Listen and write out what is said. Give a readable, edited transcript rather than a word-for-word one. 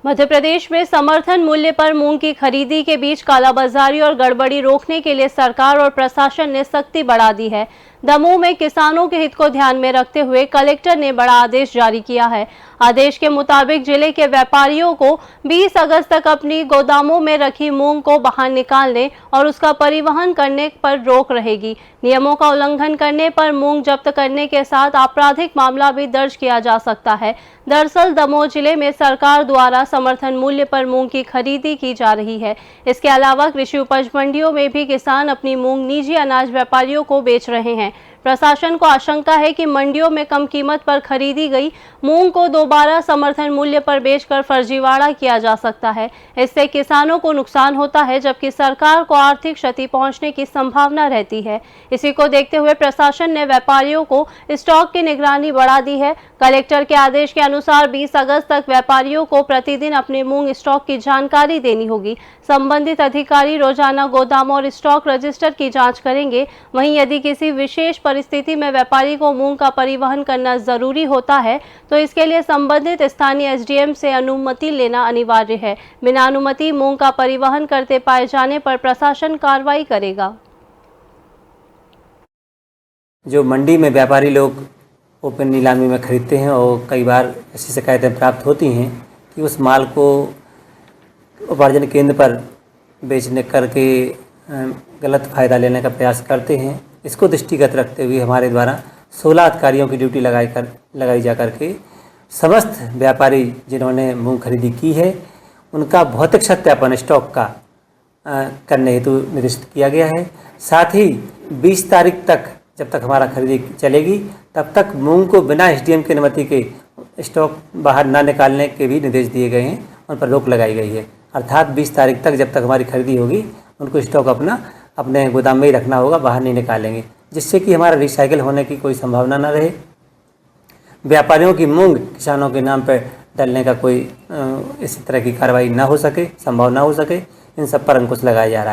मध्य प्रदेश में समर्थन मूल्य पर मूंग की खरीदी के बीच कालाबाजारी और गड़बड़ी रोकने के लिए सरकार और प्रशासन ने सख्ती बढ़ा दी है। दमोह में किसानों के हित को ध्यान में रखते हुए कलेक्टर ने बड़ा आदेश जारी किया है। आदेश के मुताबिक जिले के व्यापारियों को 20 अगस्त तक अपनी गोदामों में रखी मूंग को बाहर निकालने और उसका परिवहन करने पर रोक रहेगी। नियमों का उल्लंघन करने पर मूंग जब्त करने के साथ आपराधिक मामला भी दर्ज किया जा सकता है। दरअसल दमोह जिले में सरकार द्वारा समर्थन मूल्य पर मूंग की खरीदी की जा रही है। इसके अलावा कृषि उपज मंडियों में भी किसान अपनी मूंग निजी अनाज व्यापारियों को बेच रहे हैं। प्रशासन को आशंका है कि मंडियों में कम कीमत पर खरीदी गई मूंग को दोबारा समर्थन मूल्य पर बेचकर फर्जीवाड़ा किया जा सकता है। इससे किसानों को नुकसान होता है, जबकि सरकार को आर्थिक क्षति पहुंचने की संभावना रहती है। इसी को देखते हुए प्रशासन ने व्यापारियों को स्टॉक की निगरानी बढ़ा दी है। कलेक्टर के आदेश के अनुसार 20 अगस्त तक व्यापारियों को प्रतिदिन अपने मूंग स्टॉक की जानकारी देनी होगी। संबंधित अधिकारी रोजाना गोदाम और स्टॉक रजिस्टर की जांच करेंगे। वहीं यदि किसी विशेष परिस्थिति में व्यापारी को मूंग का परिवहन करना जरूरी होता है तो इसके लिए संबंधित स्थानीय एसडीएम से अनुमति लेना अनिवार्य है। बिना अनुमति मूंग का परिवहन करते पाए जाने पर प्रशासन कार्रवाई करेगा। जो मंडी में व्यापारी लोग ओपन नीलामी में खरीदते हैं और कई बार ऐसी शिकायतें प्राप्त होती हैं कि उस माल को उपार्जन केंद्र पर बेचने करके गलत फ़ायदा लेने का प्रयास करते हैं। इसको दृष्टिगत रखते हुए हमारे द्वारा 16 अधिकारियों की ड्यूटी लगाई जा करके समस्त व्यापारी जिन्होंने मूंग खरीदी की है उनका भौतिक सत्यापन स्टॉक का करने हेतु निर्देशित किया गया है। साथ ही 20 तारीख तक जब तक हमारा खरीदी चलेगी तब तक मूंग को बिना एसडीएम की अनुमति के स्टॉक बाहर ना निकालने के भी निर्देश दिए गए हैं। उन पर रोक लगाई गई है। अर्थात 20 तारीख तक जब तक हमारी खरीदी होगी उनको स्टॉक अपने गोदाम में ही रखना होगा, बाहर नहीं निकालेंगे, जिससे कि हमारा रिसाइकिल होने की कोई संभावना न रहे। व्यापारियों की मूंग किसानों के नाम पर डालने का कोई इस तरह की कार्रवाई ना हो सके, संभव ना हो सके, इन सब पर अंकुश लगाया जा रहा है।